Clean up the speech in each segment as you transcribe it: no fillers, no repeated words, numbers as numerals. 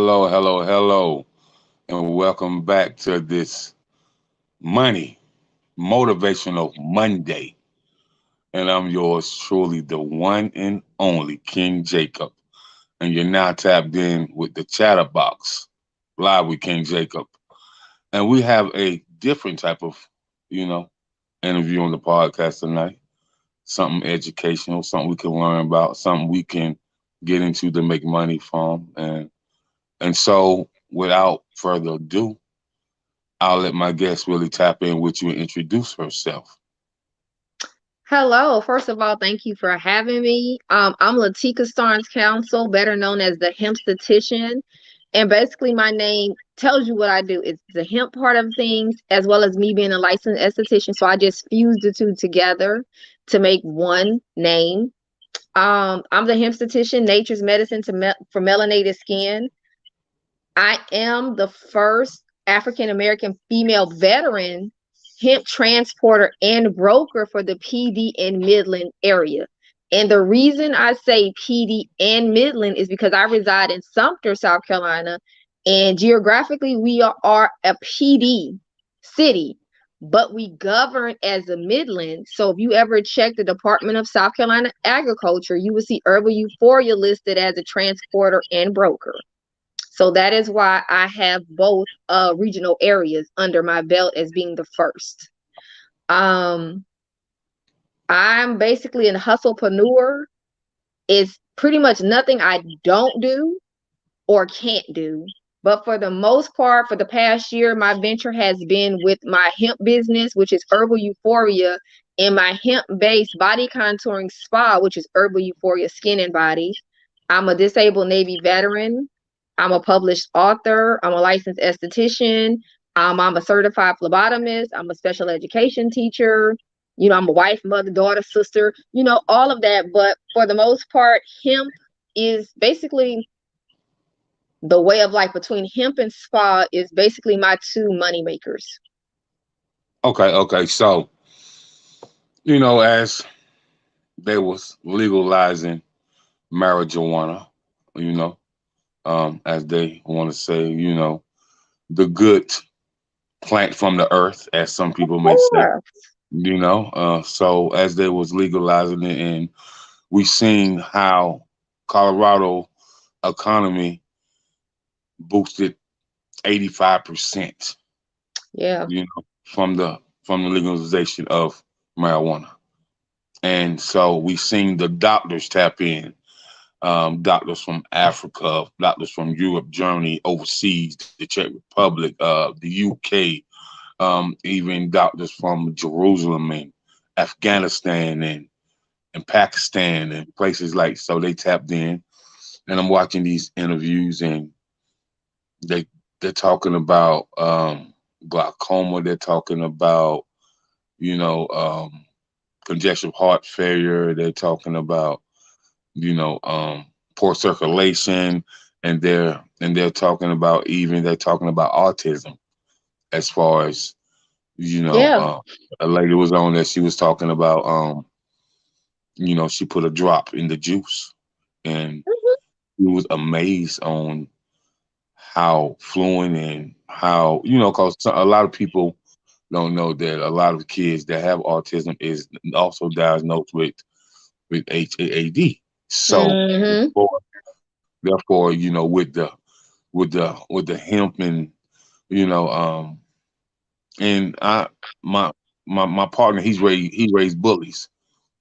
Hello, hello, hello, and welcome back to this Money Motivational Monday. And I'm yours truly, the one and only King Jacob. And you're now tapped in with the Chatterbox, live with King Jacob. And we have a different type of, you know, interview on the podcast tonight. Something educational, something we can learn about, something we can get into to make money from. And so without further ado, I'll let my guest really tap in with you and introduce herself. Hello. First of all, thank you for having me. I'm Lateka Starnes Counsel, better known as the Hemp-CBD. And basically, my name tells you what I do. It's the hemp part of things, as well as me being a licensed esthetician. So I just fused the two together to make one name. I'm the Hemp-CBD, nature's medicine for melanated skin. I am the first African American female veteran hemp transporter and broker for the PeeDee and Midland area. And the reason I say PeeDee and Midland is because I reside in Sumter, South Carolina, and geographically we are a PD city, but we govern as a Midland. So if you ever check the Department of South Carolina Agriculture, you will see Herbal Euphoria listed as a transporter and broker. So that is why I have both regional areas under my belt as being the first. Um, I'm basically an hustlepreneur. It's pretty much nothing I don't do or can't do. But for the most part, for the past year, my venture has been with my hemp business, which is Herbal Euphoria, and my hemp-based body contouring spa, which is Herbal Euphoria Skyn Body. I'm a disabled Navy veteran. I'm a published author. I'm a licensed esthetician. I'm a certified phlebotomist. I'm a special education teacher. I'm a wife, mother, daughter, sister, all of that. But for the most part, hemp is basically the way of life. Between hemp and spa is basically my two money makers. Okay. So, as they was legalizing marijuana, you know, as they want to say, the good plant from the earth, as some people may say, Sure. so as they was legalizing it, and we seen how Colorado economy boosted 85%, Yeah. from the legalization of marijuana. And so we seen the doctors tap in, doctors from Africa, doctors from Europe, Germany, overseas, the Czech Republic, the UK, even doctors from Jerusalem and Afghanistan and Pakistan and places like, so they tapped in. And I'm watching these interviews, and they they're talking about glaucoma. They're talking about you know um, congestive heart failure. They're talking about you know poor circulation, and they're talking about, even they're talking about autism, as far as Yeah. a lady was on that, she was talking about she put a drop in the juice, and Mhm. he was amazed on how fluent, and how, because a lot of people don't know that a lot of kids that have autism is also diagnosed with HAAD. So Mhm. therefore, with the hemp, and you know and my partner, he raised bullies,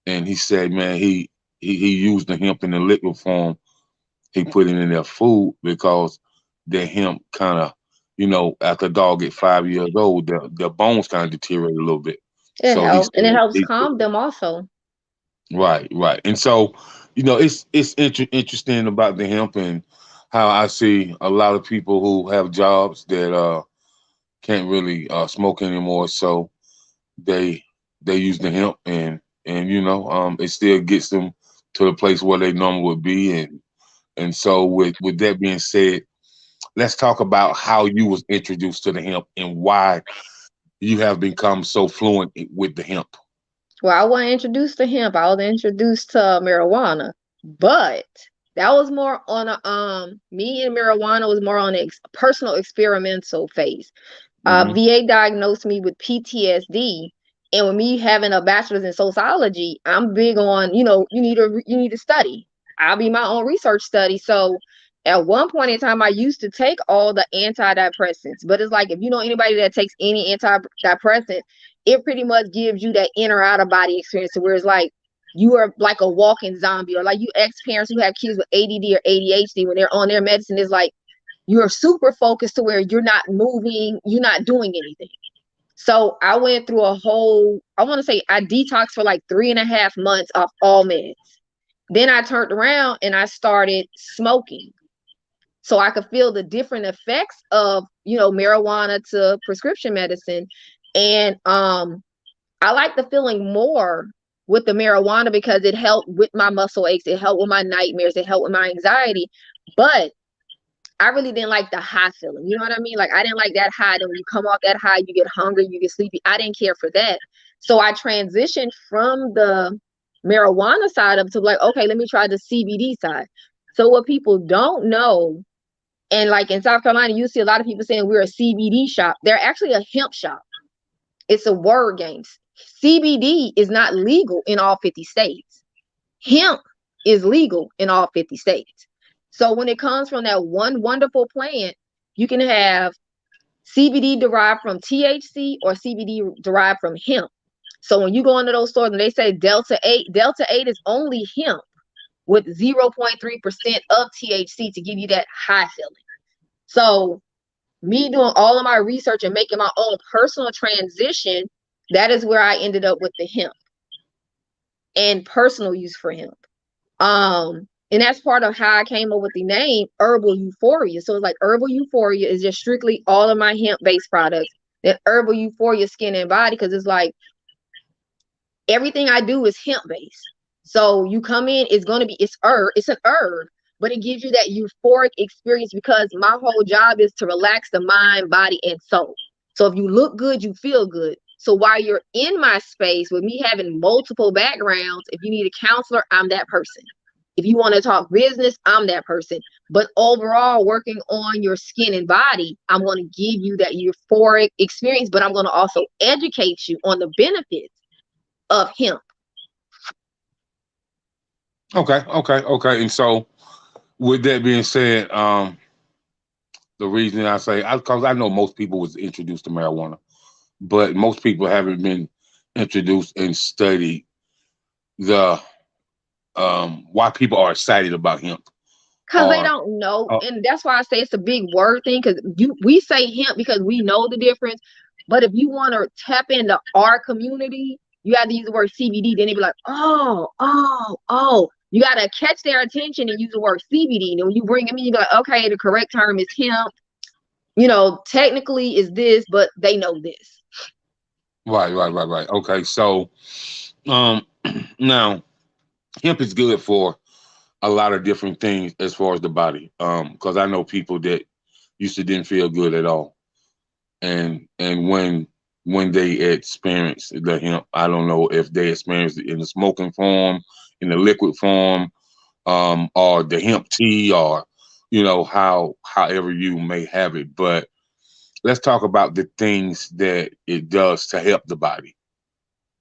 and he said, man, he used the hemp in the liquid form. He put it in their food because their hemp kind of, after a dog get 5 years old, their bones kind of deteriorate a little bit. It So he helps, and it said, helps calm them also. right. And so, it's interesting about the hemp, and how I see a lot of people who have jobs that can't really smoke anymore, so they they use the hemp, and it still gets them to the place where they normally would be. And so, with that being said, let's talk about how you was introduced to the hemp, and why you have become so fluent with the hemp. Well, I wasn't introduced to hemp. I was introduced to marijuana. But That was more on a me and marijuana was more on a personal experimental phase. Mm-hmm. VA diagnosed me with PTSD, and with me having a bachelor's in sociology, I'm big on, you know, you need to study. I'll be my own research study. So at one point in time, I used to take all the antidepressants, but it's like if you know anybody that takes any antidepressant, it pretty much gives you that inner out of body experience where it's like you are like a walking zombie, or like you ex-parents who have kids with ADD or ADHD when they're on their medicine, is like you're super focused to where you're not moving, you're not doing anything. So I went through a whole, I want to say I detoxed for like 3.5 months off all meds. Then I turned around and I started smoking. So I could feel the different effects of, you know, marijuana to prescription medicine. And I like the feeling more with the marijuana because it helped with my muscle aches, it helped with my nightmares, it helped with my anxiety. But I really didn't like the high feeling. You know what I mean? Like I didn't like that high. Then when you come off that high, you get hungry, you get sleepy. I didn't care for that. So I transitioned from the marijuana side of to like, okay, let me try the CBD side. So what people don't know, and like in South Carolina, you see a lot of people saying we're a CBD shop. They're actually a hemp shop. It's a word game. CBD is not legal in all 50 states. Hemp is legal in all 50 states. So when it comes from that one wonderful plant, you can have CBD derived from THC or CBD derived from hemp. So when you go into those stores and they say Delta 8 is only hemp with 0.3% of THC to give you that high feeling. So me doing all of my research and making my own personal transition, that is where I ended up with the hemp and personal use for hemp. And that's part of how I came up with the name Herbal Euphoria. So it's like Herbal Euphoria is just strictly all of my hemp-based products. Then Herbal Euphoria Skyn and Body, because it's like everything I do is hemp-based. So you come in, it's an herb, but it gives you that euphoric experience because my whole job is to relax the mind, body, and soul. So if you look good, you feel good. So while you're in my space with me having multiple backgrounds, if you need a counselor, I'm that person. If you want to talk business, I'm that person. But overall, working on your skin and body, I'm going to give you that euphoric experience, but I'm going to also educate you on the benefits of hemp. Okay. And so, with that being said, the reason I say, because I know most people was introduced to marijuana, but most people haven't been introduced and studied the why people are excited about hemp. Because they don't know, and that's why I say it's a big word thing. Because we say hemp because we know the difference, but if you want to tap into our community, you have to use the word CBD. Then they be like, oh. You got to catch their attention and use the word CBD. And when you bring them in, you be like, okay, the correct term is hemp. You know, technically is this, but they know this. Right. Okay, so now hemp is good for a lot of different things as far as the body. Because I know people that used to didn't feel good at all, and when they experience the hemp, I don't know if they experience it in the smoking form, in the liquid form, or the hemp tea, or however you may have it. But let's talk about the things that it does to help the body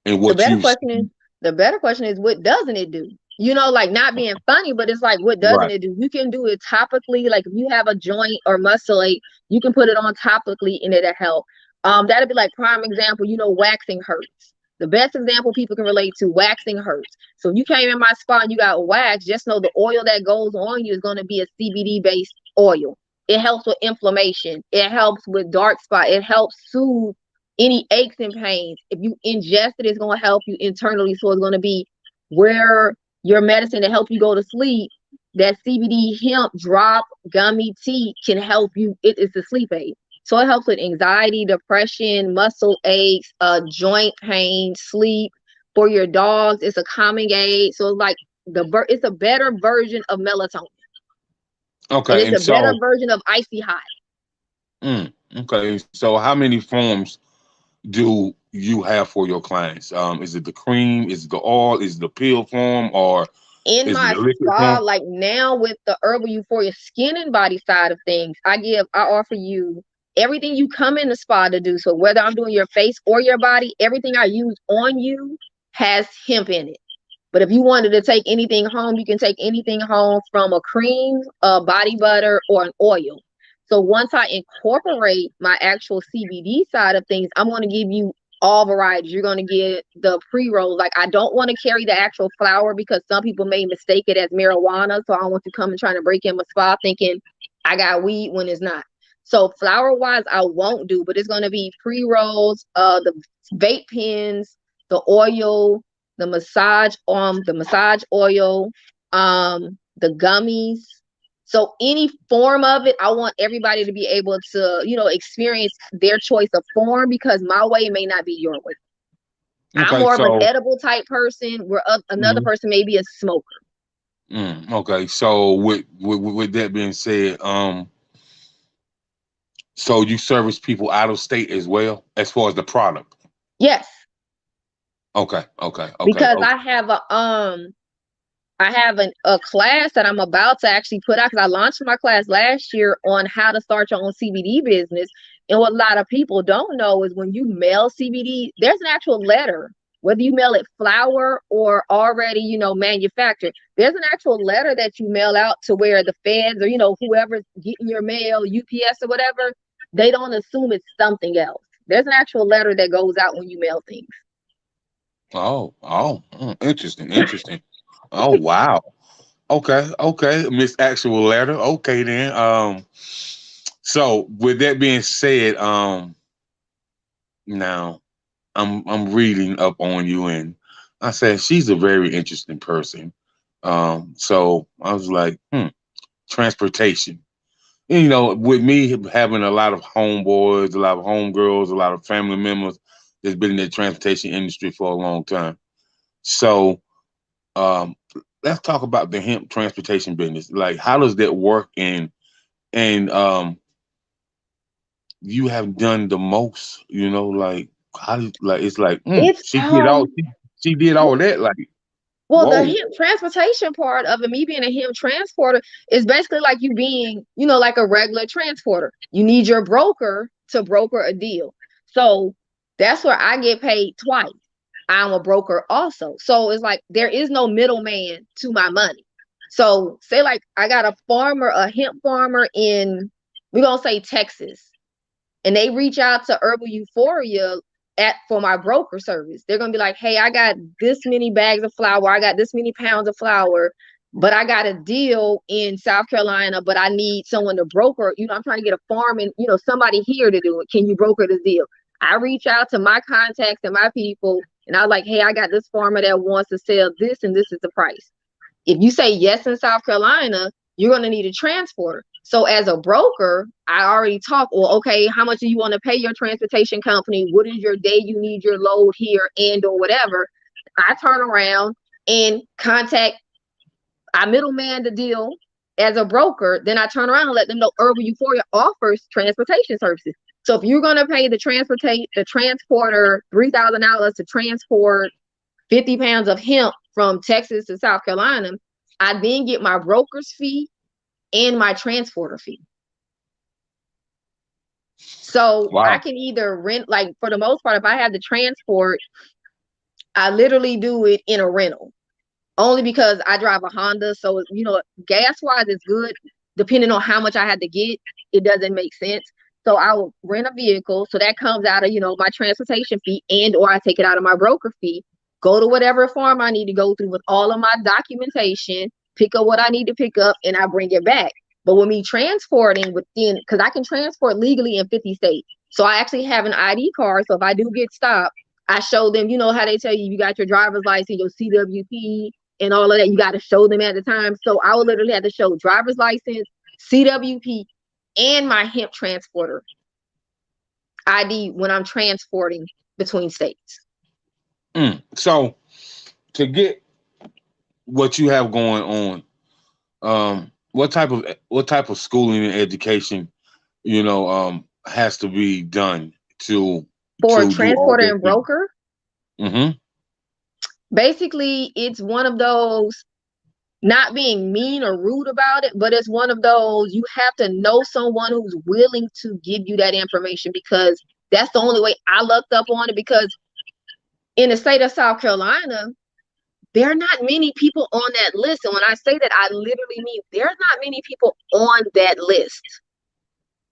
and The what better you question is, the better question is, what doesn't it do? You know, like not being funny, but it's like, what doesn't right. it do? You can do it topically. Like if you have a joint or muscle ache, you can put it on topically and it'll help. That'd be like prime example, you know, waxing hurts. The best example people can relate to, waxing hurts. So if you came in my spa and you got wax, just know the oil that goes on you is going to be a CBD based oil. It helps with inflammation. It helps with dark spot. It helps soothe any aches and pains. If you ingest it, it's going to help you internally. So it's going to be where your medicine to help you go to sleep. That CBD hemp drop gummy tea can help you. It is a sleep aid. So it helps with anxiety, depression, muscle aches, joint pain, sleep. For your dogs, it's a calming aid. So it's like it's a better version of melatonin. And Okay, it's and a better so version of icy hot. okay, so how many forms do you have for your clients? Is it the cream? Is it the oil? Is it the pill form? Or In Is it my a liquid spa, form? like now with the Herbal Euphoria Skin and Body side of things, I offer you everything you come in the spa to do. So whether I'm doing your face or your body, everything I use on you has hemp in it. But if you wanted to take anything home, you can take anything home from a cream, a body butter, or an oil. So once I incorporate my actual CBD side of things, I'm going to give you all varieties. You're going to get the pre-roll. Like, I don't want to carry the actual flower because some people may mistake it as marijuana. So I don't want you coming trying to break in my spa thinking I got weed when it's not. So flower wise, I won't do, but it's going to be pre-rolls, the vape pens, the oil, the massage oil, the gummies. So any form of it, I want everybody to be able to, experience their choice of form because my way may not be your way. I'm Okay, more of an so edible type person, where another mhm. person may be a smoker. Okay, so with that being said, so you service people out of state as well as far as the product. Yes, Okay, okay, okay, because okay. I have a class that I'm about to actually put out because I launched my class last year on how to start your own CBD business. And what a lot of people don't know is when you mail CBD, there's an actual letter. Whether you mail it flower or already, manufactured, there's an actual letter that you mail out to where the feds or, whoever's getting your mail, UPS or whatever, they don't assume it's something else. There's an actual letter that goes out when you mail things. Interesting, interesting. Oh, wow. Okay, okay, Miss Actual Letter. Okay, then. So with that being said, now I'm reading up on you, and I said she's a very interesting person. So I was like, transportation. With me having a lot of homeboys, a lot of homegirls, a lot of family members that's been in the transportation industry for a long time. So um, let's talk about the hemp transportation business. Like, how does that work? And you have done the most. Like like it's like It's she did all that. Like, Well, the whoa, hemp transportation part of it, me being a hemp transporter, is basically like you being, like a regular transporter. You need your broker to broker a deal. So that's where I get paid twice. I'm a broker also. So it's like there is no middleman to my money. So say like I got a hemp farmer in, we're gonna say Texas, and they reach out to Herbal Euphoria for my broker service. They're gonna be like, hey, I got this many bags of flour, I got this many pounds of flour, but I got a deal in South Carolina, but I need someone to broker. I'm trying to get a farm and somebody here to do it. Can you broker this deal? I reach out to my contacts and my people, and I was like, hey, I got this farmer that wants to sell this, and this is the price. If you say yes in South Carolina, you're going to need a transporter. So as a broker, I already talked, well, okay, how much do you want to pay your transportation company? What is your day you need your load here and or whatever? I turn around and I middleman the deal as a broker. Then I turn around and let them know Herbal Euphoria offers transportation services. So if you're going to pay the transporter $3,000 to transport 50 pounds of hemp from Texas to South Carolina, I then get my broker's fee and my transporter fee. So I wow. can either rent, like for the most part, if I have the transport, I literally do it in a rental. Only because I drive a Honda. So, gas wise, it's good. Depending on how much I had to get, it doesn't make sense. So I will rent a vehicle. So that comes out of, my transportation fee and or I take it out of my broker fee. Go to whatever farm I need to go through with all of my documentation, pick up what I need to pick up, and I bring it back. But with me transporting because I can transport legally in 50 states. So I actually have an ID card. So if I do get stopped, I show them, how they tell you got your driver's license, your CWP, and all of that. You got to show them at the time. So I would literally have to show driver's license, CWP, and my hemp transporter ID when I'm transporting between states. So to get what you have going on, what type of schooling and education, has to be done to For a do all transporter this? and broker, Mm-hmm. basically it's one of those, not being mean or rude about it, but it's one of those, you have to know someone who's willing to give you that information, because that's the only way I looked up on it. Because in the state of South Carolina, there are not many people on that list. And when I say that, I literally mean there's not many people on that list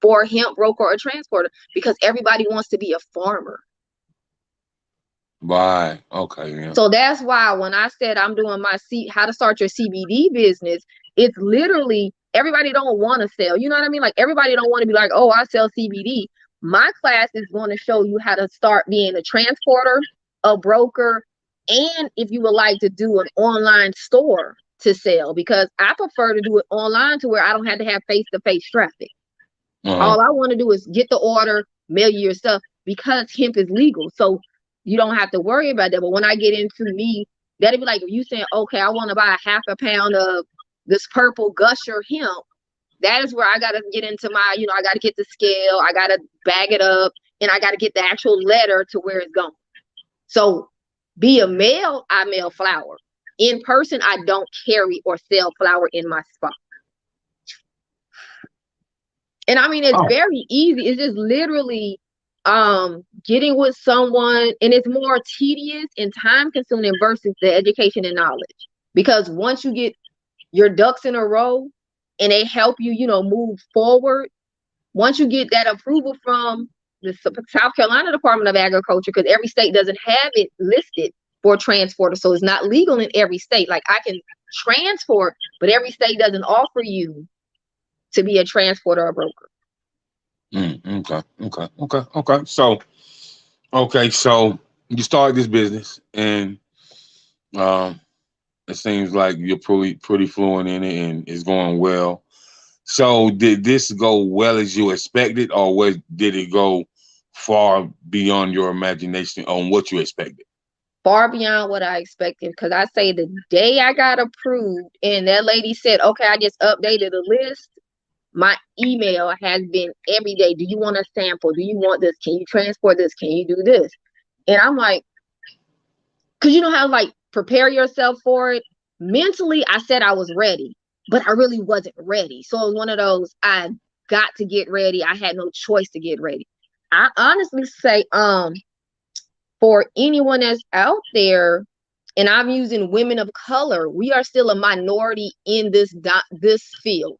for a hemp broker or transporter, because everybody wants to be a farmer. Right. Okay. Yeah. So that's why when I said I'm doing my how to start your CBD business, it's literally everybody don't want to sell. You know what I mean? Like everybody don't want to be like, oh, I sell CBD. My class is going to show you how to start being a transporter, a broker, and if you would like to do an online store to sell, because I prefer to do it online to where I don't have to have face-to-face traffic. All I want to do is get the order, mail you your stuff, because hemp is legal. So you don't have to worry about that. But when I get into me, that'd be like if you saying, okay, I want to buy a half a pound of this purple gusher hemp. That is where I got to get into my, I got to get the scale, I got to bag it up, and I got to get the actual letter to where it's going. So be a mail, I mail flour. In person, I don't carry or sell flour in my spot. And I mean, it's very easy. It's just literally getting with someone, and it's more tedious and time consuming versus the education and knowledge. Because once you get your ducks in a row and they help you, move forward, once you get that approval from the South Carolina Department of Agriculture, because every state doesn't have it listed for transporter, so it's not legal in every state. Like I can transport, but every state doesn't offer you to be a transporter or broker. Okay. So you started this business, and it seems like you're pretty fluent in it, and it's going well. So did this go well as you expected, or did it go far beyond your imagination on what you expected? Far beyond what I expected, because I say the day I got approved and that lady said, okay, I just updated the list, my email has been every day. Do you want a sample? Do you want this? Can you transport this? Can you do this? And I'm like, because you know how like prepare yourself for it. Mentally, I said I was ready, but I really wasn't ready. So it was one of those, I got to get ready. I had no choice to get ready. I honestly say, for anyone that's out there, and I'm using women of color, we are still a minority in this field.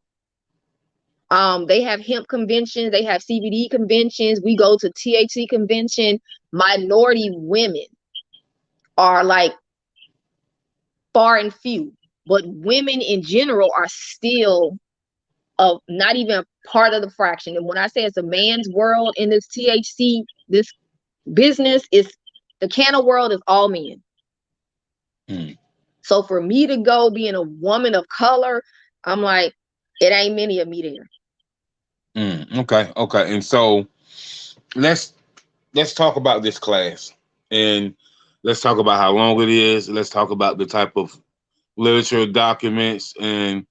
They have hemp conventions, they have CBD conventions, we go to THC convention. Minority women are like far and few, but women in general are still not even part of the fraction. And when I say it's a man's world in this THC, this business is, the canna world is all men. So for me to go being a woman of color, I'm like, it ain't many of me there. Okay. And so let's talk about this class, and let's talk about how long it is. Let's talk about the type of literature, documents, and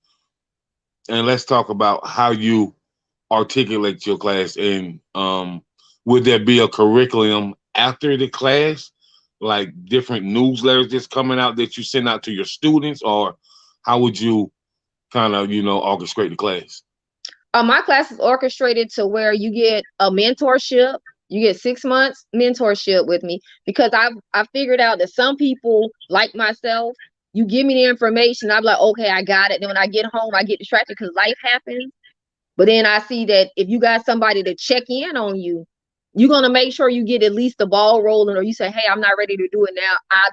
let's talk about how you articulate your class. And would there be a curriculum after the class, like different newsletters that's coming out that you send out to your students, or how would you kind of orchestrate the class? My class is orchestrated to where you get a mentorship. You get 6 months mentorship with me, because I figured out that some people like myself, you give me the information, I'm like, okay, I got it. Then when I get home, I get distracted because life happens. But then I see that if you got somebody to check in on you, you're going to make sure you get at least the ball rolling, or you say, hey, I'm not ready to do it now. I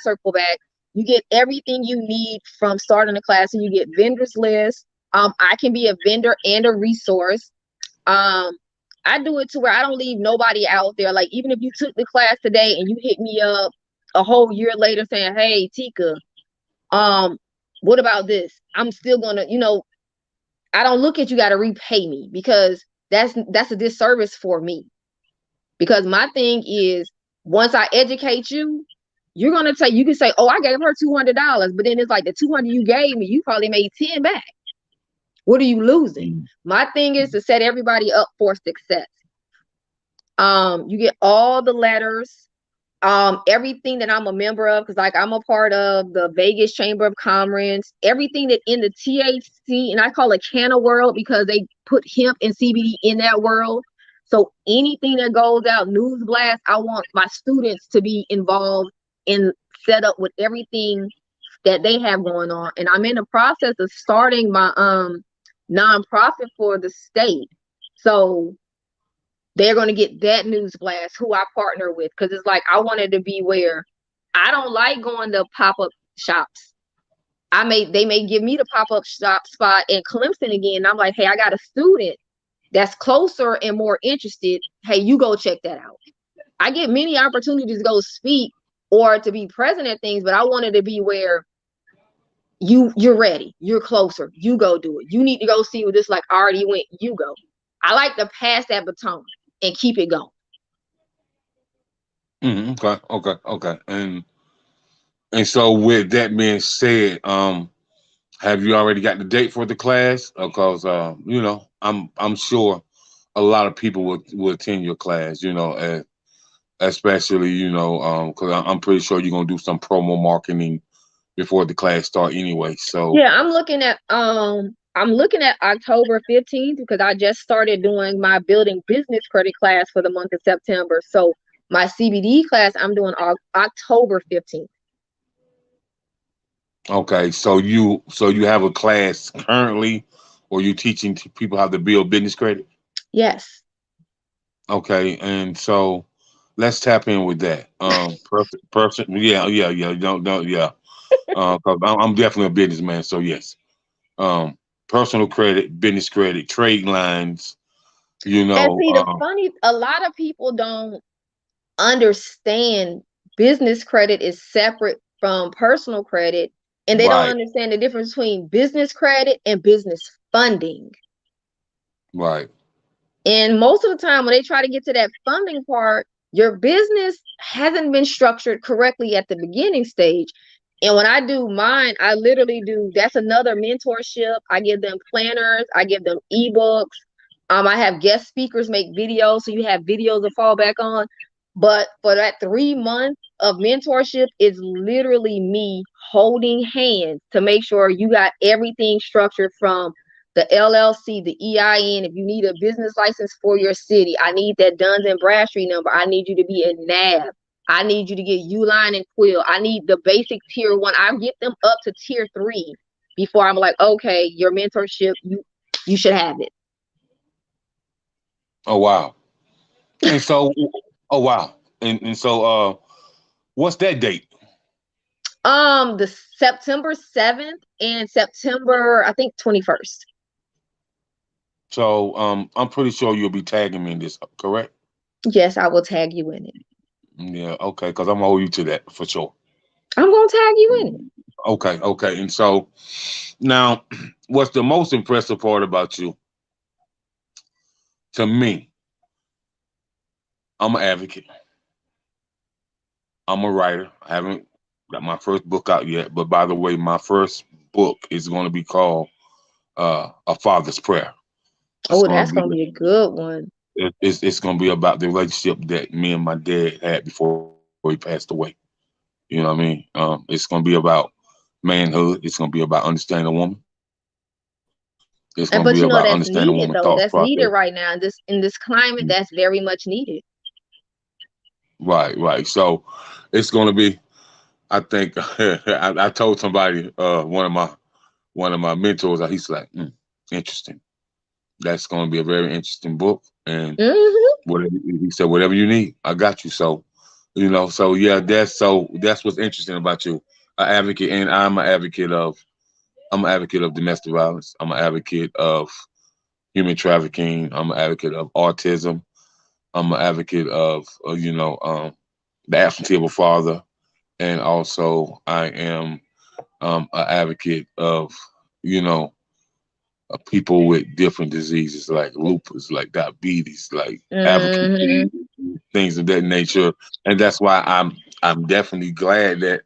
circle back. You get everything you need from starting the class, and you get vendors list. I can be a vendor and a resource. I do it to where I don't leave nobody out there. Like, even if you took the class today and you hit me up a whole year later saying, hey, Tika, what about this? I'm still going to, I don't look at you got to repay me, because that's a disservice for me. Because my thing is, once I educate you, you're going to you can say, oh, I gave her $200, but then it's like the 200 you gave me, you probably made 10 back. What are you losing? My thing is to set everybody up for success. You get all the letters. Everything that I'm a member of, because like I'm a part of the Vegas Chamber of Commerce, everything that in the THC, and I call it canna world because they put hemp and CBD in that world. So anything that goes out, news blast, I want my students to be involved and set up with everything that they have going on. And I'm in the process of starting my nonprofit for the state. So they're going to get that news blast who I partner with, because it's like I wanted to be where I don't like going to pop-up shops. They may give me the pop-up shop spot in Clemson again. And I'm like, hey, I got a student that's closer and more interested. Hey, you go check that out. I get many opportunities to go speak or to be present at things, but I wanted to be where you're ready, you're closer, you go do it. You need to go see what this like already went, you go. I like to pass that baton and keep it going. Okay. And so with that being said, have you already got the date for the class? Because you know, I'm sure a lot of people will attend your class. You know, especially you know, because I'm pretty sure you're gonna do some promo marketing before the class start anyway. So Yeah, I'm looking at October 15th because I just started doing my building business credit class for the month of September. So my CBD class I'm doing October 15th. okay, so you have a class currently, or you teaching people how to build business credit? Yes. Okay, and so let's tap in with that. Person, yeah. Don't, yeah. 'Cause I'm definitely a businessman, so yes. Um, Personal credit, business credit, trade lines. You And know, see, a lot of people don't understand business credit is separate from personal credit, and they don't right, understand the difference between business credit and business funding. right. And most of the time, when they try to get to that funding part, your business hasn't been structured correctly at the beginning stage. And when I do mine, I literally do that's another mentorship. I give them planners, I give them ebooks. I have guest speakers make videos, so you have videos to fall back on. But for that 3 months of mentorship, it's literally me holding hands to make sure you got everything structured from the LLC, the EIN. If you need a business license for your city, I need that Duns and Bradstreet number. I need you to be a NAV. I need you to get Uline and Quill. I need the basic tier 1. I get them up to tier 3 before I'm like, okay, your mentorship, you should have it. Oh wow. And so, oh wow. And so, what's that date? The September 7th and September, I think 21st. So, I'm pretty sure you'll be tagging me in this, correct? Yes, I will tag you in it. Yeah, okay, because I'm gonna hold you to that for sure. I'm gonna tag you in it. Okay. And so now, what's the most impressive part about you? To me, I'm an advocate. I'm a writer. I haven't got my first book out yet, but by the way, my first book is going to be called A Father's Prayer. It's Oh, going that's to be gonna be a good one. it's going to be about the relationship that me and my dad had before he passed away. You know what I mean? It's going to be about manhood. It's going to be about understanding a woman. It's And going to but be you know about that's understanding a needed woman's though. thought That's needed process. right now in this climate. That's very much needed. Right. So it's going to be. I think I told somebody one of my mentors. He's like, interesting. That's going to be a very interesting book. And Hmm. whatever he said, whatever you need, I got you. So, you know, that's what's interesting about you, an advocate, and I'm an advocate of domestic violence. I'm an advocate of human trafficking. I'm an advocate of autism. I'm an advocate of the absentee of a father, and also I am an advocate of you know people with different diseases like lupus, like diabetes, like African Hmm. disease, things of that nature. And that's why I'm definitely glad that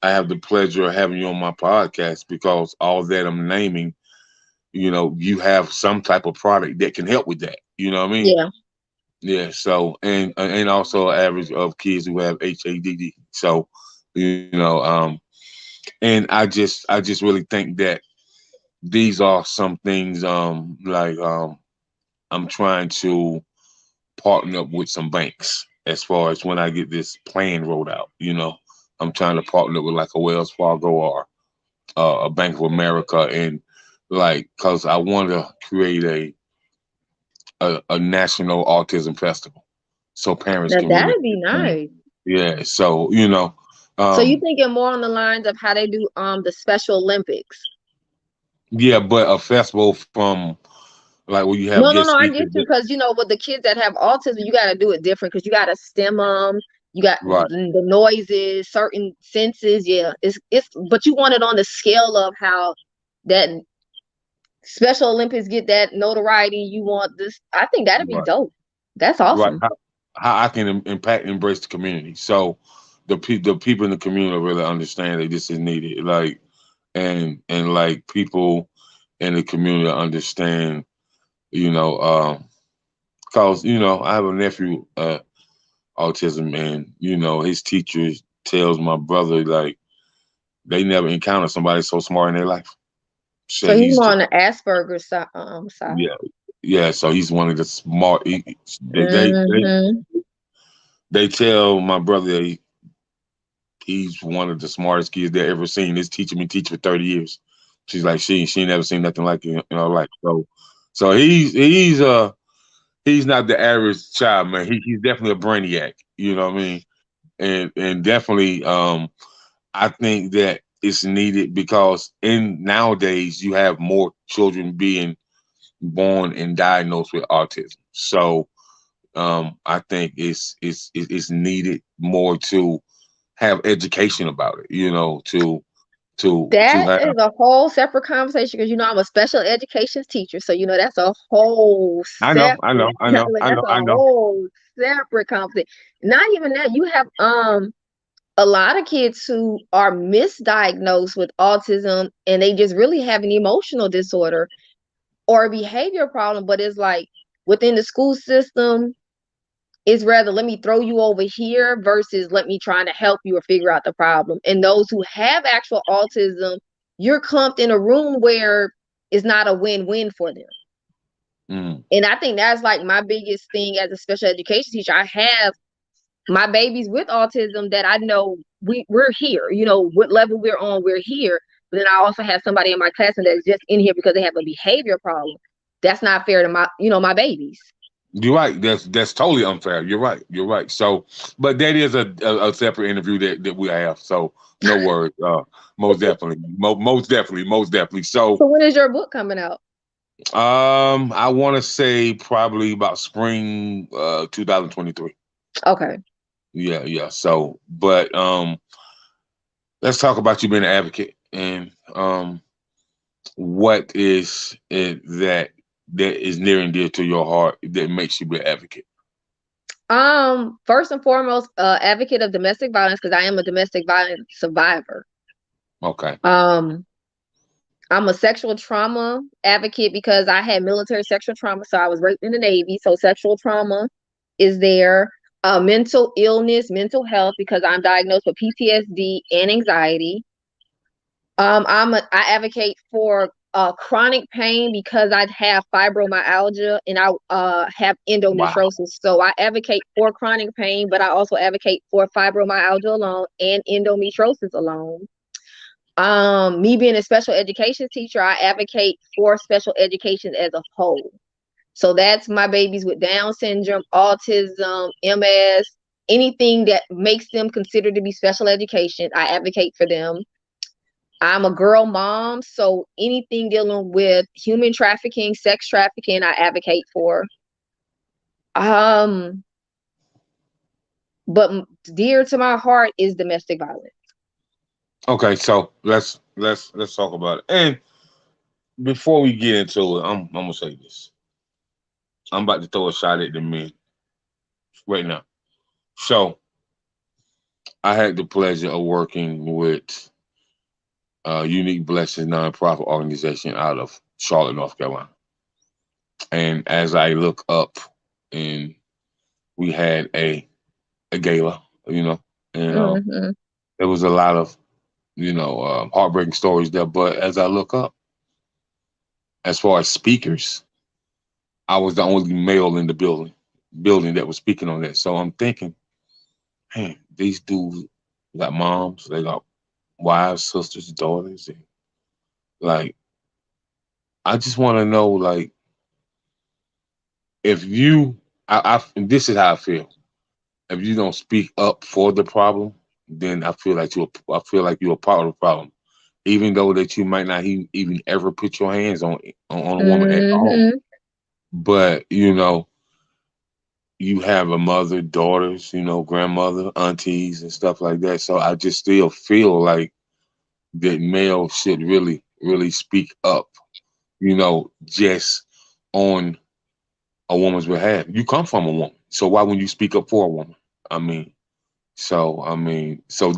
I have the pleasure of having you on my podcast because all that I'm naming, you have some type of product that can help with that. You know what I mean? Yeah. Yeah. So and also an average of kids who have HADD. So and I just really think that these are some things I'm trying to partner up with some banks as far as when I get this plan rolled out. I'm trying to partner with like a Wells Fargo or a Bank of America, and like because I want to create a national autism festival so parents Now can really that'd be understand. nice. Yeah, so So you um, thinking more on the lines of how they do the Special Olympics? yeah, but a festival from like where you have No, no, guest no. I speakers. get you because with the kids that have autism, you got to do it different because you got to stem them. You got Right, the noises, certain senses. Yeah, it's. But you want it on the scale of how that Special Olympics get that notoriety. You want this. I think that'd be right, dope. That's right. awesome. How I can impact, embrace the community. So the people in the community really understand that this is needed. Like and like people in the community understand. You know, cause I have a nephew, autism, and his teacher tells my brother like they never encountered somebody so smart in their life. So Say he's he's more just on the Asperger's side. yeah, yeah. So he's one of the smart. Hmm. They tell my brother he's one of the smartest kids they ever seen. This teacher been teaching for 30 years. She's like she ain't never seen nothing like it in her life. So he's not the average child, man. He's definitely a brainiac. You know what I mean? And definitely I think that it's needed because in nowadays you have more children being born and diagnosed with autism. So I think it's needed more to have education about it. To That have. is a whole separate conversation because I'm a special education teacher, so that's a whole I know, I know, separate. I know, I That's know, a I know. whole separate conversation. Not even that, you have a lot of kids who are misdiagnosed with autism and they just really have an emotional disorder or a behavior problem, but it's like within the school system, it's rather let me throw you over here versus let me try to help you or figure out the problem. And those who have actual autism, you're clumped in a room where it's not a win-win for them. Mm. And I think that's like my biggest thing as a special education teacher. I have my babies with autism that I know we're here, what level we're on, we're here. But then I also have somebody in my classroom that's just in here because they have a behavior problem. That's not fair to my babies. You're right. That's totally unfair. You're right. You're right. So, but that is a separate interview that we have. So no worries. Most definitely. Most definitely. Most definitely. So, So when is your book coming out? I want to say probably about spring 2023. Okay. Yeah, yeah. So, but let's talk about you being an advocate and what is it that is near and dear to your heart that makes you be an advocate. First and foremost, advocate of domestic violence because I am a domestic violence survivor. Okay. Um, I'm a sexual trauma advocate because I had military sexual trauma, so I was raped in the Navy. So sexual trauma is there. Mental illness, mental health because I'm diagnosed with PTSD and anxiety. I advocate for chronic pain because I have fibromyalgia and I have Wow. endometriosis. So I advocate for chronic pain, but I also advocate for fibromyalgia alone and endometriosis alone. Me being a special education teacher, I advocate for special education as a whole. So that's my babies with Down syndrome, autism, MS, anything that makes them considered to be special education. I advocate for them. I'm a girl mom, so anything dealing with human trafficking, sex trafficking, I advocate for. Um, but dear to my heart is domestic violence. Okay, so let's talk about it. And before we get into it, I'm gonna say this. I'm about to throw a shot at the men right now. So I had the pleasure of working with Unique Blessings nonprofit organization out of Charlotte, North Carolina. And as I look up and We had a gala, and Mm-hmm. there was a lot of heartbreaking stories there. But as I look up, as far as speakers, I was the only male in the building that was speaking on that. So I'm thinking, man, these dudes got moms, they got wives, sisters, daughters, and like I just want to know, like, if you, and this is how I feel. If you don't speak up for the problem, then I feel like you're a part of the problem, even though that you might not even ever put your hands on a woman at all. Mm-hmm. But you have a mother, daughters, grandmother, aunties, and stuff like that. So I just still feel like that males should really, really speak up, just on a woman's behalf. You come from a woman, so why wouldn't you speak up for a woman? I mean, so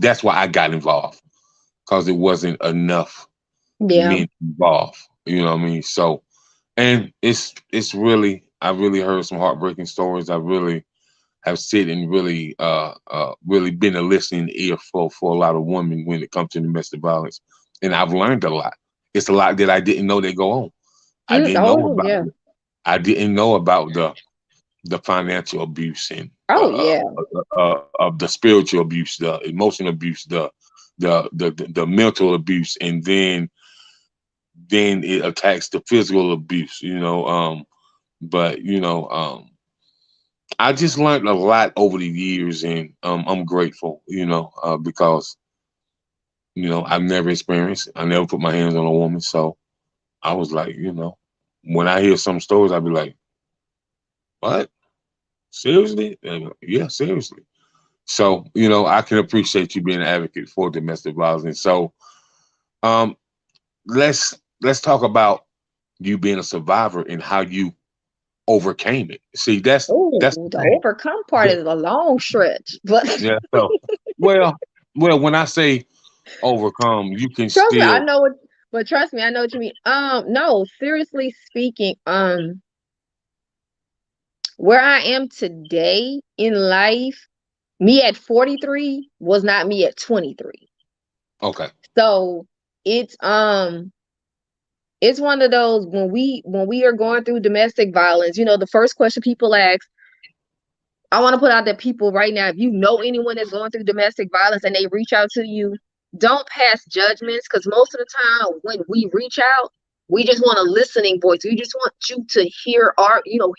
that's why I got involved because it wasn't enough Yeah. men involved. You know what I mean? So, and it's really, I really heard some heartbreaking stories. I really have sit and really been a listening ear for a lot of women when it comes to domestic violence, and I've learned a lot. It's a lot that I didn't know that go on. I Mm, didn't know oh about yeah. it. I didn't know about the financial abuse and Oh yeah. of the spiritual abuse, the emotional abuse, the mental abuse, and then it attacks the physical abuse. But I just learned a lot over the years, and I'm grateful. Because I've never experienced, I never put my hands on a woman, so I was like, when I hear some stories, I'd be like, what? Seriously? And, yeah, seriously. So, I can appreciate you being an advocate for domestic violence. And so, um, let's talk about you being a survivor and how you overcame it. See, that's Oh, the the thing. overcome part is a long stretch, but Yeah. So, well, when I say overcome, you can trust me, I still. know what. But trust me, I know what you mean. No, seriously speaking, where I am today in life, me at 43 was not me at 23. Okay. So it's one of those when we are going through domestic violence, the first question people ask, I want to put out that people right now, if you know anyone that's going through domestic violence and they reach out to you, don't pass judgments because most of the time when we reach out, we just want a listening voice. We just want you to hear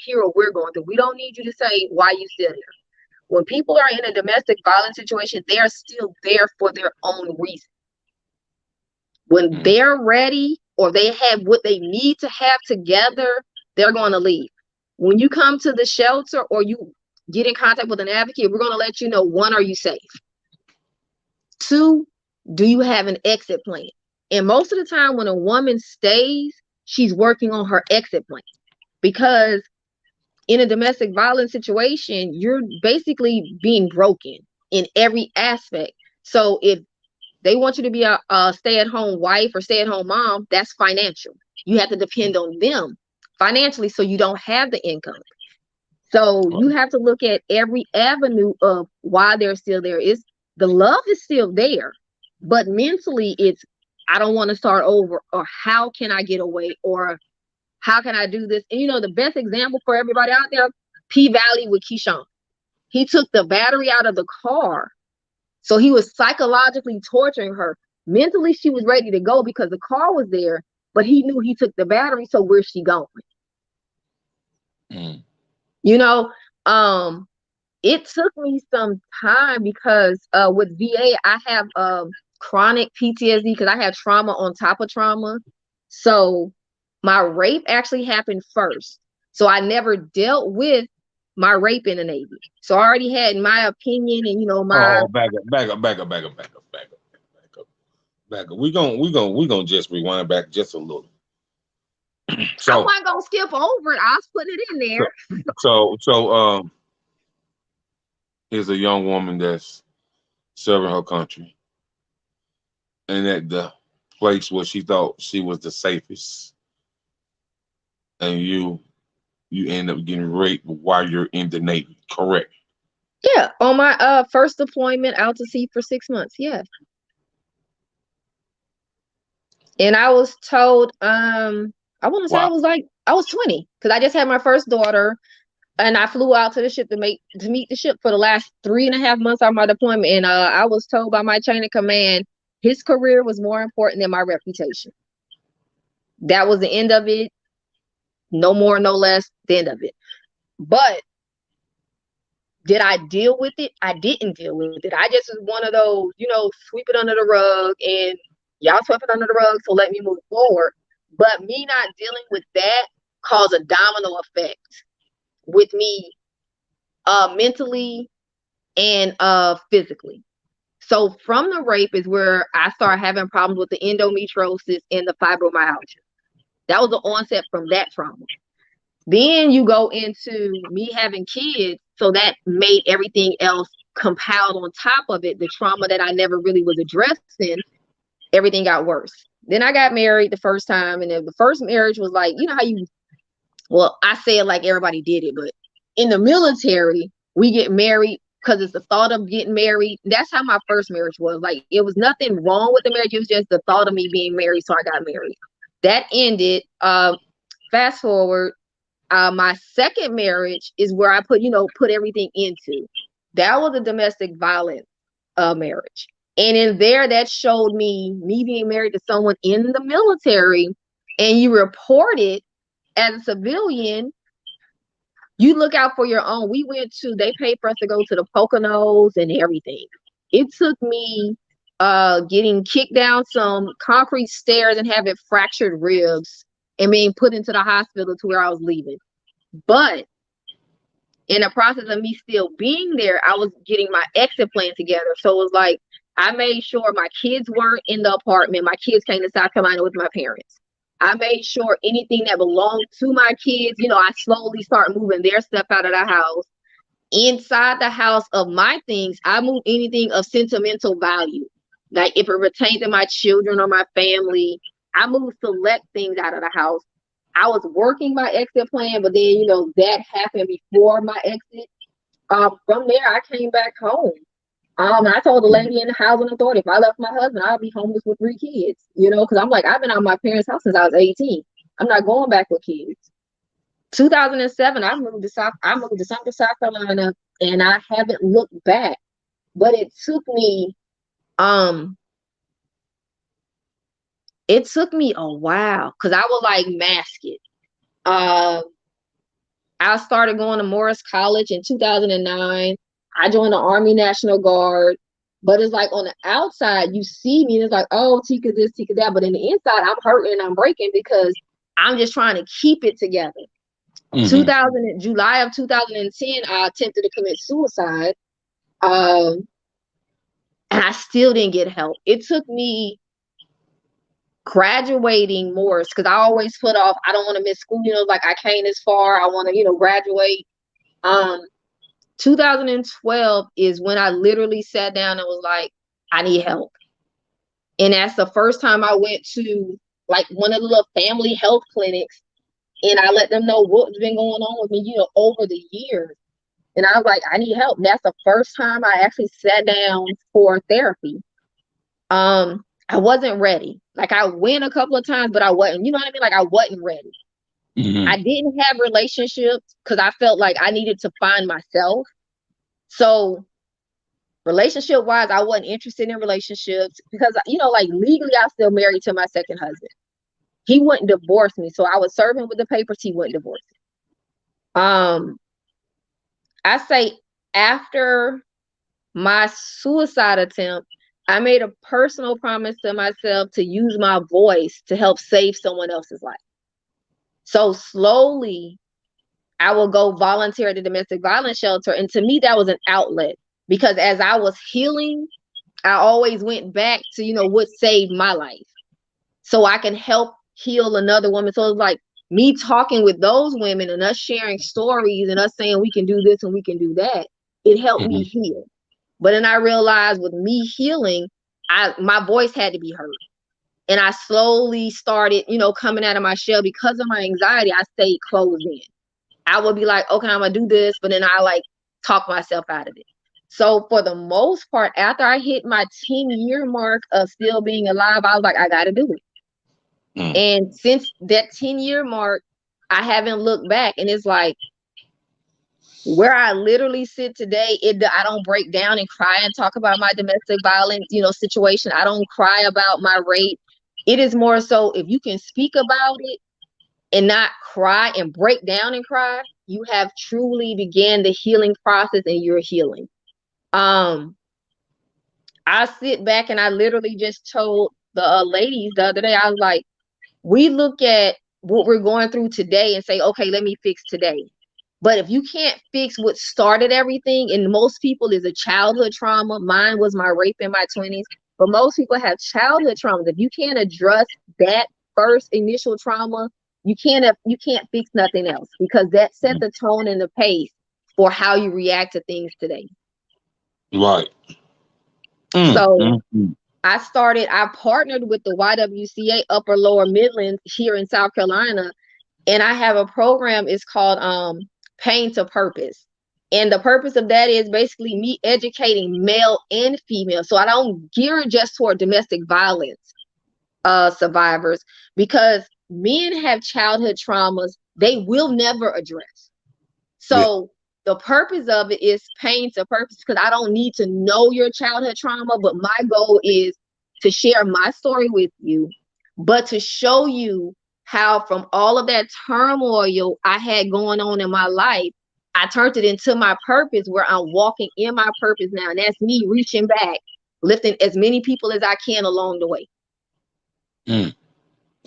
hear what we're going through. We don't need you to say why you still here. When people are in a domestic violence situation, they are still there for their own reason. When Mm. they're ready or they have what they need to have together, they're going to leave. When you come to the shelter or you get in contact with an advocate, we're going to let you know, one, are you safe? Two, do you have an exit plan? And most of the time when a woman stays, she's working on her exit plan because in a domestic violence situation, you're basically being broken in every aspect. So if they want you to be a stay-at-home wife or stay-at-home mom, that's financial. You have to depend on them financially so you don't have the income. So you have to look at every avenue of why they're still there. Is the love is still there, but mentally it's I don't want to start over, or how can I get away, or how can I do this? And the best example for everybody out there, P Valley with Keyshawn. He took the battery out of the car. So he was psychologically torturing her. Mentally, she was ready to go because the car was there, but he knew he took the battery. So where's she going? Mm. You know, um, it took me some time because with VA, I have chronic PTSD because I had trauma on top of trauma. So my rape actually happened first. So I never dealt with my rape in the Navy. So I already had my opinion and my Oh, back up, back up, back up, back up, back up, back up, back up, back up. We gonna just rewind back just a little. I So, wasn't gonna skip over it. I was putting it in so, there. so, here's a young woman that's serving her country, and at the place where she thought she was the safest, and you you end up getting raped while you're in the Navy, correct? Yeah, on my first deployment out to sea for 6 months. Yeah. And I was told, I want to say Wow. I was 20 because I just had my first daughter, and I flew out to the ship to meet the ship for the last 3.5 months of my deployment. And I was told by my chain of command, his career was more important than my reputation. That was the end of it. No more, no less. The end of it. But did I deal with it? I didn't deal with it. I just was one of those, sweep it under the rug, and y'all swept it under the rug, so let me move forward. But me not dealing with that caused a domino effect with me mentally and physically. So from the rape is where I started having problems with the endometriosis and the fibromyalgia. That was the onset from that trauma. Then you go into me having kids, so that made everything else compiled on top of it. The trauma that I never really was addressing, everything got worse. Then I got married the first time, and then the first marriage was like, you know how well, I say it like everybody did it, but in the military, we get married because it's the thought of getting married. That's how my first marriage was. Like, it was nothing wrong with the marriage. It was just the thought of me being married, so I got married. That ended. Fast forward. My second marriage is where I put everything into. That was a domestic violence marriage. And in there, that showed me being married to someone in the military, and you report it as a civilian, you look out for your own. They paid for us to go to the Poconos and everything. It took me getting kicked down some concrete stairs and having fractured ribs and being put into the hospital to where I was leaving. But in the process of me still being there, I was getting my exit plan together. So it was like, I made sure my kids weren't in the apartment. My kids came to South Carolina with my parents. I made sure anything that belonged to my kids, I slowly start moving their stuff out of the house. Inside the house of my things, I moved anything of sentimental value. Like if it pertained to my children or my family, I moved select things out of the house. I was working my exit plan, but then, that happened before my exit. From there, I came back home. I told the lady in the housing authority, if I left my husband, I'll be homeless with 3 kids, because I'm like, I've been out of my parents' house since I was 18. I'm not going back with kids. 2007, I moved to Sumter, South Carolina, and I haven't looked back. But it took me a while because I would like mask it. I started going to Morris College in 2009. I joined the Army National Guard, but it's like on the outside, you see me and it's like, oh, Tika this, Tika that. But in the inside, I'm hurting and I'm breaking because I'm just trying to keep it together. July of 2010, I attempted to commit suicide. And I still didn't get help. It took me graduating Morris because I always put off, I don't want to miss school. Like I came this far, I want to, graduate. 2012 is when I literally sat down and was like, I need help. And that's the first time I went to like one of the little family health clinics, and I let them know what's been going on with me, over the years. And I was like, I need help. And that's the first time I actually sat down for therapy. I wasn't ready. Like I went a couple of times, but I wasn't, you know what I mean? Like I wasn't ready. Mm-hmm. I didn't have relationships because I felt like I needed to find myself. So relationship wise, I wasn't interested in relationships because, like legally, I'm still married to my second husband. He wouldn't divorce me. So I would serve him with the papers. He wouldn't divorce me. I say after my suicide attempt, I made a personal promise to myself to use my voice to help save someone else's life. So slowly, I will go volunteer at the domestic violence shelter. And to me, that was an outlet because as I was healing, I always went back to, what saved my life so I can help heal another woman. So it's like me talking with those women and us sharing stories and us saying we can do this and we can do that. It helped me heal. But then I realized with me healing, my voice had to be heard. And I slowly started, coming out of my shell because of my anxiety. I stayed closed in. I would be like, okay, I'm gonna do this, but then I like talk myself out of it. So for the most part, after I hit my 10-year mark of still being alive, I was like, I gotta do it. And since that 10-year mark, I haven't looked back. And it's like where I literally sit today, I don't break down and cry and talk about my domestic violence, situation. I don't cry about my rape. It is more so if you can speak about it and not cry and break down and cry, you have truly began the healing process and you're healing. I sit back and I literally just told the ladies the other day, I was like, we look at what we're going through today and say, okay, let me fix today. But if you can't fix what started everything, and most people is a childhood trauma. Mine was my rape in my 20s, but most people have childhood traumas. If you can't address that first initial trauma, you can't fix nothing else, because that set the tone and the pace for how you react to things today. Right. So I partnered with the YWCA Upper Lower Midlands here in South Carolina, and I have a program. It's called Pain to Purpose. And the purpose of that is basically me educating male and female. So I don't gear it just toward domestic violence survivors, because men have childhood traumas they will never address. So the purpose of it is pain to purpose, because I don't need to know your childhood trauma, but my goal is to share my story with you, but to show you how from all of that turmoil I had going on in my life, I turned it into my purpose, where I'm walking in my purpose now. And that's me reaching back, lifting as many people as I can along the way. Wow.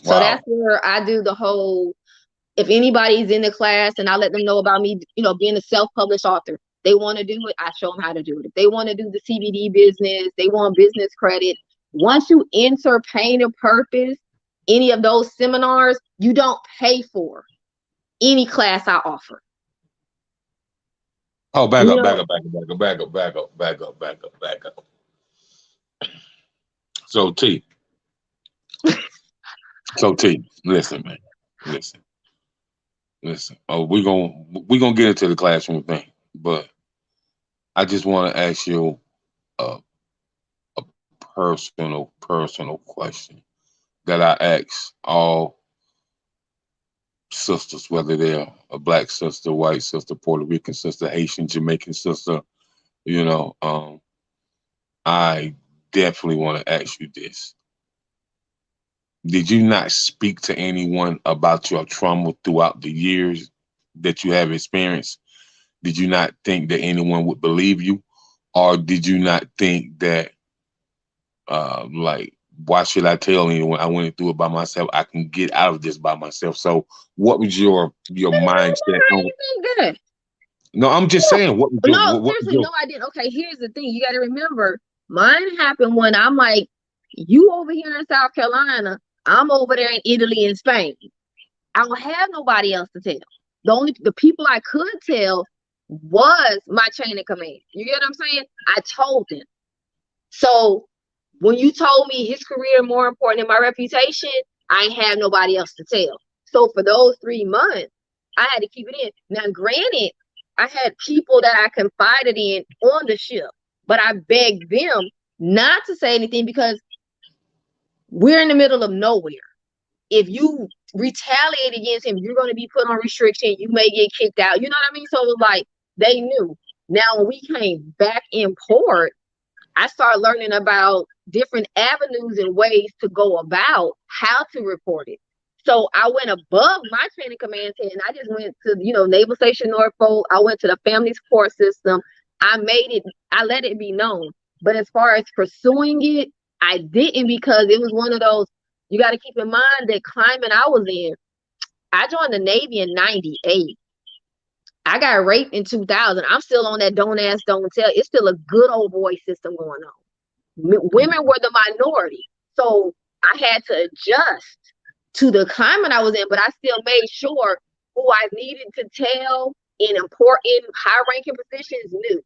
So that's where I do the whole, if anybody's in the class and I let them know about me, being a self-published author, they want to do it, I show them how to do it. If they want to do the CBD business, they want business credit. Once you enter pain and purpose, any of those seminars, you don't pay for any class I offer. Oh, back up. So T, listen, man, listen. Oh, we're gonna get into the classroom thing, but I just want to ask you a personal question that I ask all sisters, whether they're a black sister, white sister, Puerto Rican sister, Haitian, Jamaican sister. I definitely want to ask you this. Did you not speak to anyone about your trauma throughout the years that you have experienced? Did you not think that anyone would believe you? Or did you not think that, like, why should I tell anyone? I went through it by myself. I can get out of this by myself. So what was your mindset? No, I'm just saying. What was your, seriously, no, I didn't. Okay, here's the thing. You got to remember, mine happened when I'm like, you over here in South Carolina, I'm over there in Italy and Spain. I don't have nobody else to tell. The people I could tell was my chain of command. You get what I'm saying? I told them. So when you told me his career more important than my reputation, I ain't have nobody else to tell. So for those 3 months, I had to keep it in. Now, granted, I had people that I confided in on the ship, but I begged them not to say anything, because we're in the middle of nowhere. If you retaliate against him, you're going to be put on restriction. You may get kicked out. You know what I mean? So it was like, they knew. Now, when we came back in port, I started learning about different avenues and ways to go about how to report it. So I went above my chain of command, and I just went to, Naval Station Norfolk. I went to the family support system. I let it be known. But as far as pursuing it, I didn't, because it was one of those, you got to keep in mind that climate I was in. I joined the Navy in 98. I got raped in 2000. I'm still on that don't ask, don't tell. It's still a good old boy system going on. Women were the minority. So I had to adjust to the climate I was in, but I still made sure who I needed to tell in important, high-ranking positions knew.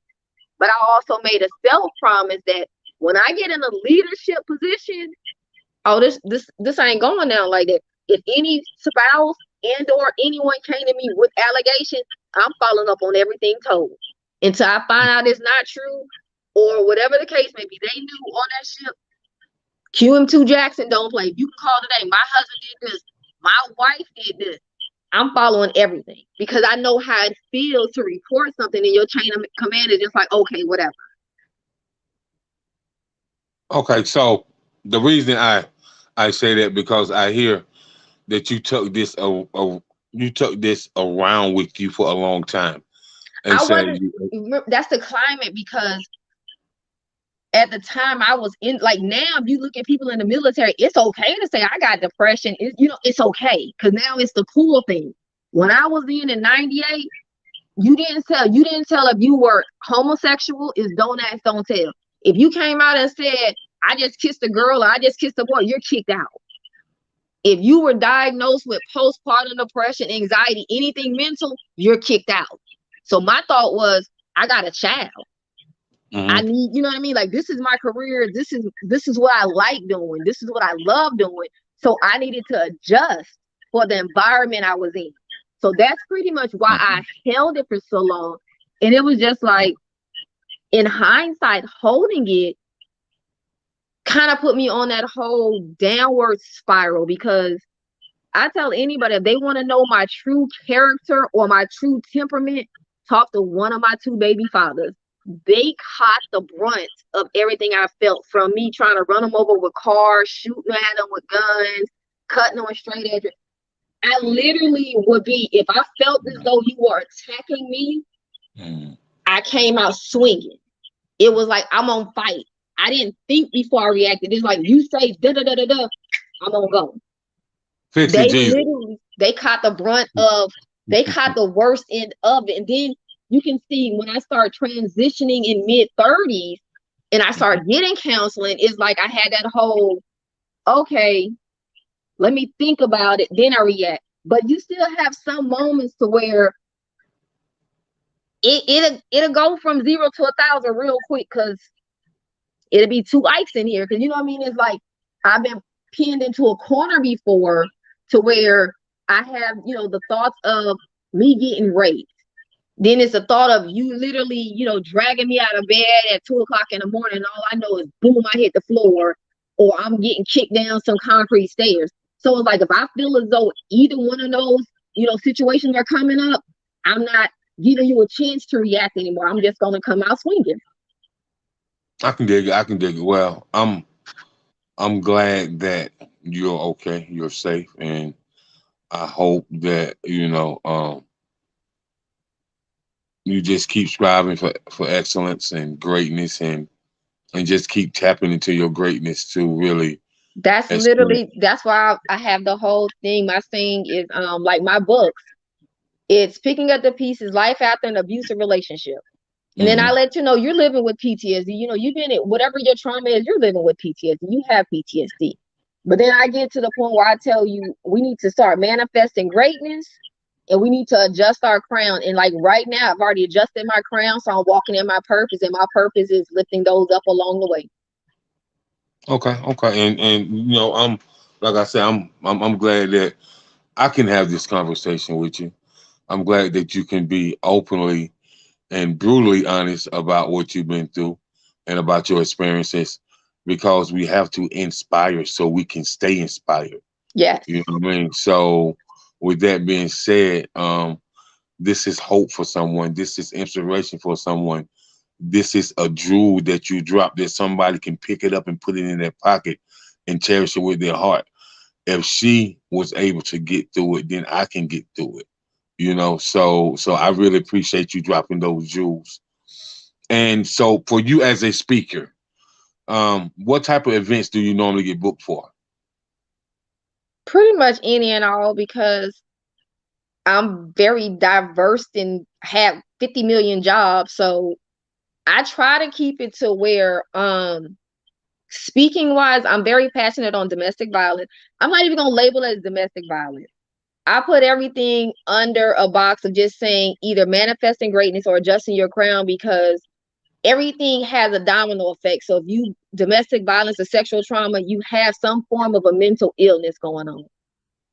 But I also made a self-promise that when I get in a leadership position, this ain't going down like that. If any spouse, and or anyone came to me with allegations, I'm following up on everything told until I find out it's not true or whatever the case may be. They knew on that ship, QM2 Jackson don't play. You can call today. My husband did this. My wife did this. I'm following everything because I know how it feels to report something and your chain of command is just like, okay, whatever. Okay, so the reason I say that because I hear that you took this around with you for a long time, and I said wasn't. That's the climate because at the time I was in, like, now if you look at people in the military, it's okay to say I got depression. It's okay because now it's the cool thing. When I was in '98, you didn't tell if you were homosexual. Is don't ask, don't tell. If you came out and said I just kissed a girl or I just kissed a boy, you're kicked out. If you were diagnosed with postpartum depression, anxiety, anything mental, you're kicked out. So my thought was, I got a child. I need, you know what I mean? Like, this is my career. This is what I like doing. This is what I love doing. So I needed to adjust for the environment I was in. So that's pretty much why I held it for so long. And it was just like, in hindsight, holding it kind of put me on that whole downward spiral, because I tell anybody if they want to know my true character or my true temperament, talk to one of my two baby fathers. They caught the brunt of everything I felt, from me trying to run them over with cars, shooting at them with guns, cutting them with straight edge. I literally would be, if I felt as though you were attacking me, I came out swinging. It was like, I'm on fight. I didn't think before I reacted. It's like, you say da da da da da, I'm gonna go. They caught the brunt of, they caught the worst end of it. And then you can see when I start transitioning in mid-30s and I start getting counseling, it's like I had that whole, okay, let me think about it, then I react. But you still have some moments to where it'll go from 0 to 1,000 real quick, because it'll be two Ikes in here. Because you know what I mean? It's like I've been pinned into a corner before, to where I have, the thoughts of me getting raped. Then it's the thought of you literally, dragging me out of bed at 2 o'clock in the morning. And all I know is boom, I hit the floor, or I'm getting kicked down some concrete stairs. So it's like, if I feel as though either one of those, situations are coming up, I'm not giving you a chance to react anymore. I'm just going to come out swinging. I can dig it. Well, I'm glad that you're okay, you're safe, and I hope that you just keep striving for excellence and greatness, and just keep tapping into your greatness to really. That's why I have the whole thing. My thing is like my books. It's picking up the pieces, life after an abusive relationship. And then I let you know you're living with PTSD. You've been at whatever your trauma is, you're living with PTSD. You have PTSD. But then I get to the point where I tell you we need to start manifesting greatness, and we need to adjust our crown. And like right now, I've already adjusted my crown, so I'm walking in my purpose, and my purpose is lifting those up along the way. Okay. And I'm, like I said, I'm glad that I can have this conversation with you. I'm glad that you can be openly and brutally honest about what you've been through and about your experiences, because we have to inspire so we can stay inspired. Yes. You know what I mean? So with that being said, this is hope for someone. This is inspiration for someone. This is a jewel that you drop that somebody can pick it up and put it in their pocket and cherish it with their heart. If she was able to get through it, then I can get through it. So I really appreciate you dropping those jewels. And so for you as a speaker, what type of events do you normally get booked for? Pretty much any and all, because I'm very diverse and have 50 million jobs. So I try to keep it to where, speaking wise, I'm very passionate on domestic violence. I'm not even going to label it as domestic violence. I put everything under a box of just saying either manifesting greatness or adjusting your crown, because everything has a domino effect. So if domestic violence or sexual trauma, you have some form of a mental illness going on.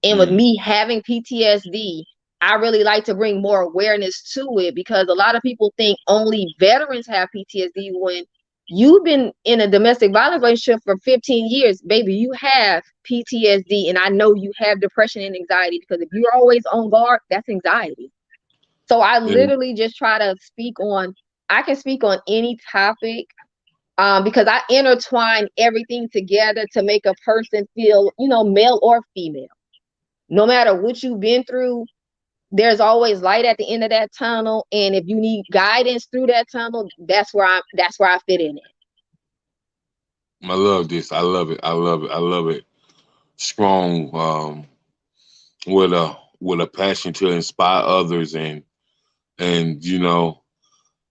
And with me having PTSD, I really like to bring more awareness to it, because a lot of people think only veterans have PTSD, when you've been in a domestic violence relationship for 15 years, baby, you have PTSD. And I know you have depression and anxiety, because if you're always on guard, that's anxiety. So I And literally just try to I can speak on any topic, because I intertwine everything together to make a person feel, male or female. No matter what you've been through, there's always light at the end of that tunnel. And if you need guidance through that tunnel, that's where I fit in it. I love this. I love it. I love it. I love it. Strong, with a passion to inspire others, and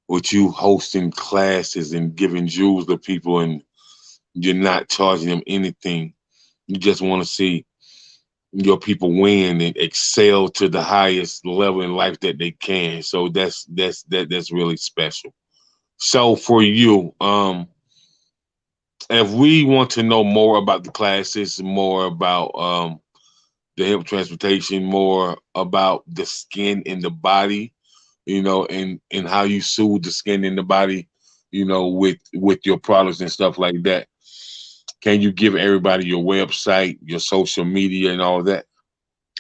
with you hosting classes and giving jewels to people, and you're not charging them anything. You just want to see your people win and excel to the highest level in life that they can. So that's really special. So for you, if we want to know more about the classes, more about the hemp transportation, more about the skin in the body, and how you soothe the skin in the body, with your products and stuff like that. Can you give everybody your website, your social media, and all that?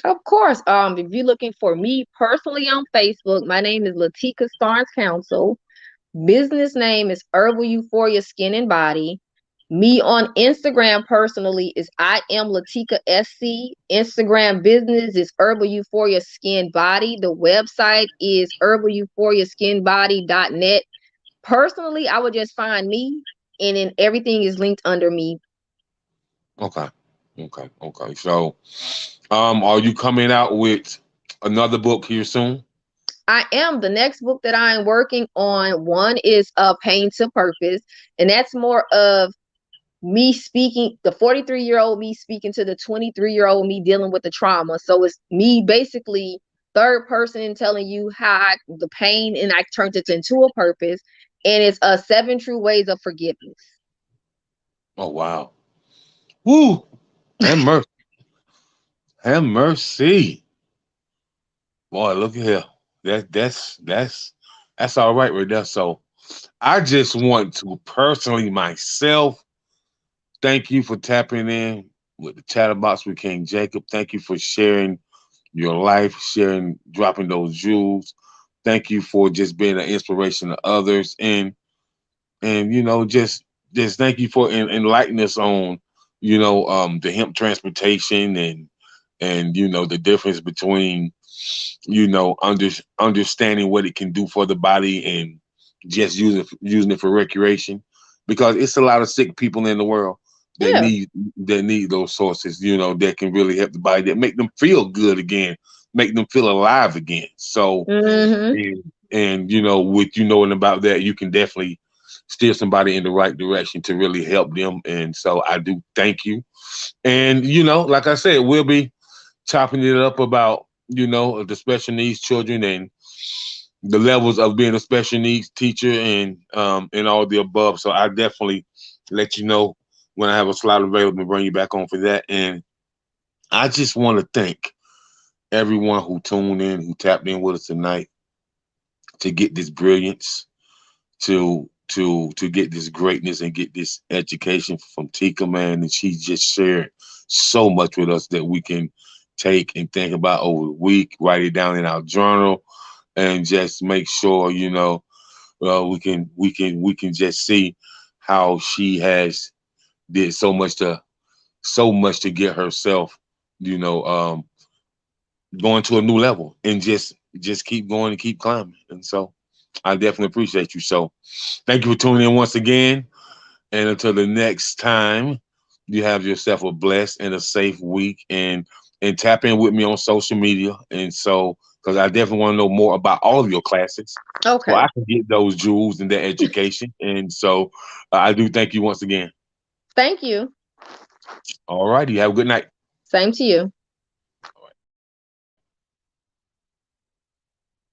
Of course. If you're looking for me personally on Facebook, my name is Lateka Starnes Counsel. Business name is Herbal Euphoria Skyn and Body. Me on Instagram personally is I am Lateka SC. Instagram business is Herbal Euphoria Skyn Body. The website is herbaleuphoria.skynbody.net. Personally, I would just find me, and then everything is linked under me. Okay. Okay. Okay. So, are you coming out with another book here soon? I am. The next book that I am working on, one is Pain to Purpose, and that's more of me speaking, the 43-year-old me speaking to the 23-year-old me dealing with the trauma. So it's me basically third person telling you the pain, and I turned it into a purpose. And it's 7 true ways of forgiveness. Oh wow. Woo! Have mercy. Have mercy. Boy, look at here. That's all right there. So I just want to personally myself thank you for tapping in with the Chatterbox with King Jacob. Thank you for sharing your life, dropping those jewels. Thank you for just being an inspiration to others, and just thank you for enlightening us on the hemp transportation, and the difference between understanding what it can do for the body and just using it for recreation, because it's a lot of sick people in the world that Yeah. need those sources, that can really help the body, that make them feel good again, make them feel alive again. So, Mm-hmm. and with knowing about that, you can definitely steer somebody in the right direction to really help them. And so I do thank you. And like I said, we'll be chopping it up about the special needs children and the levels of being a special needs teacher, and all the above. So I definitely let you know when I have a slot available, bring you back on for that. And I just want to thank everyone who tuned in, who tapped in with us tonight, to get this brilliance, to get this greatness, and get this education from Tika, man. And she just shared so much with us that we can take and think about over the week, write it down in our journal, and just make sure we can just see how she has did so much to get herself, you know, um, going to a new level, and just keep going and keep climbing. And so I definitely appreciate you. So thank you for tuning in once again. And until the next time, you have yourself a blessed and a safe week, and tap in with me on social media. And so, because I definitely want to know more about all of your classes, so Okay. I can get those jewels and that education. And so, I do thank you once again. Thank you. All righty, have a good night. Same to you.